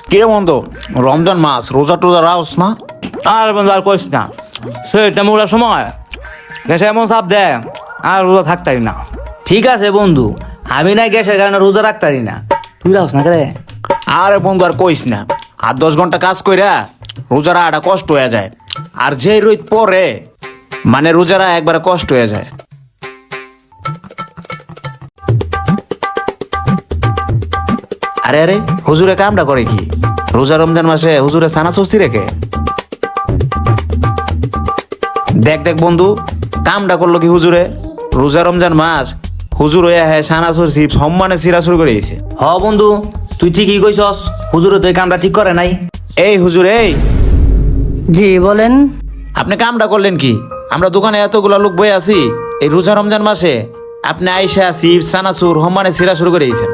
কিরে বন্ধু, রমজান মাস, রোজা টোজা রাখস না? আর বন্ধু আর কইস না, সেটা মোড়ার সময় গ্যাসে এমন চাপ দেয় আর রোজা থাকতারি না। ঠিক আছে বন্ধু, আমি না গ্যাসের কারণে রোজা রাখতারি না, তুই রাখস না রে? আরে বন্ধু আর কইস না, 8-10 ঘন্টা কাজ কইরা রোজারা আটা কষ্ট হয়ে যায়। আর যে রোদ পরে মানে রোজারা একবারে কষ্ট হয়ে যায়। আরে আরে হুজুরে কামটা করে কি? রোজা রমজান মাসে হুজুরে সানা সস্তি রেখে? দেখ দেখ বন্ধু, কামটা করলো কি হুজুরে? রোজা রমজান মাস হুজুর হয়ে হ্যাঁ সানাসুর চিপ সম্মানে সিরা শুরু করে দিয়েছে। হ বন্ধু, তুই ঠিকই কইছস, হুজুরে তো এই কামটা ঠিক করে নাই। এই হুজুর, এই জি বলেন। আপনি কামটা করলেন কি? আমরা দোকানে এতগুলা লোক বয়ে আছি, এই রোজা রমজান মাসে আপনি আইসা চিপস সানাসুর সম্মানে সিরা শুরু করে দিয়েছেন।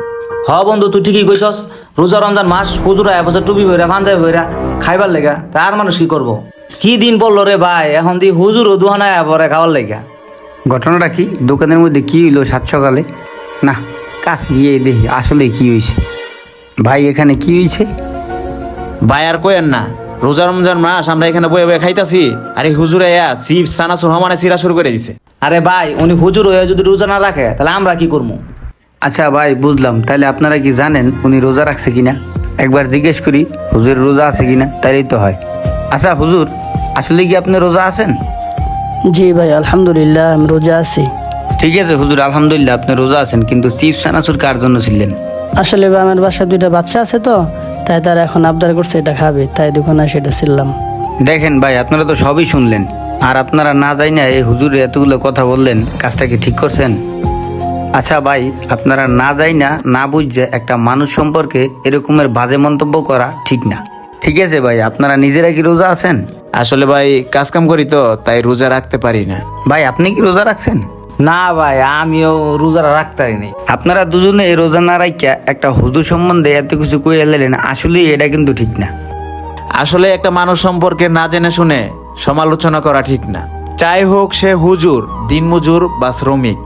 হ বন্ধু, তুই ঠিকই কইছস, রোজা রমজান মাস হুজুরা এবছর টুপি ভইরা পাঞ্জাবি ভইরা খাইবার লেগা, তার মানুষ কি করবো? কি দিন পড়লো রে ভাই, এখন দি হুজুর ও দোহানায় পরে খাওয়ার লেগা। ঘটনাটা কি? দোকানের মধ্যে কি হইলো সাত সকালে? না, কাছে গিয়ে দেখি আসলে কি হয়েছে। ভাই এখানে কি হয়েছে? ভাই আর কইেন না, রোজা রমজান মাস আমরা এখানে বয়ে বয়ে খাইতাছি, আর এই হুজুরে চিপস সানাসুর সম্মানে সিরা শুরু করে দিছে। আরে ভাই, উনি হুজুর হয়ে যদি রোজা না রাখে তাহলে আমরা কি করবো? আচ্ছা ভাই বুঝলাম, তাহলে আপনারা কি জানেন উনি রোজা রাখছে কিনা? একবার জিজ্ঞেস করি হুজুর রোজা আছে কিনা, তাইলেই তো হয়। আচ্ছা হুজুর, আসলে কি আপনি রোজা আছেন? জি ভাই, আলহামদুলিল্লাহ আমি রোজা আছি। ঠিক আছে হুজুর, আলহামদুলিল্লাহ আপনি রোজা আছেন, কিন্তু চিপস সানাসুর কার জন্য ছিলেন? আসলে ভাই আমার বাসায় 2টা বাচ্চা আছে তো, তাই তারা এখন আবদার করছে এটা খাবে, তাই দোকানে সেটা ছিলাম। দেখেন ভাই, আপনারা তো সবই শুনলেন, আর আপনারা না যাই না এই হুজুরে এতগুলো কথা বললেন, কাজটা কি ঠিক করছেন? আচ্ছা ভাই, আপনারা না যাই না না বুঝছে একটা মানুষ সম্পর্কে এরকমের বাজে মন্তব্য করা ঠিক না। ঠিক আছে ভাই, আপনারা নিজেরা কি রোজা আছেন? আসলে ভাই কাজ কাম করি তো, তাই রোজা রাখতে পারি না। ভাই আপনি কি রোজা রাখছেন? না ভাই, আমিও রোজারা রাখতারি নাই। আপনারা দুজনে এই রোজা না রাখিয়া একটা হুজুর সম্বন্ধে এত কিছু কয়ে এলেন, আসলে এটা কিন্তু ঠিক না। আসলে একটা মানুষ সম্পর্কে না জেনে শুনে সমালোচনা করা ঠিক না, চাই হোক সে হুজুর, দিনমজুর বা শ্রমিক।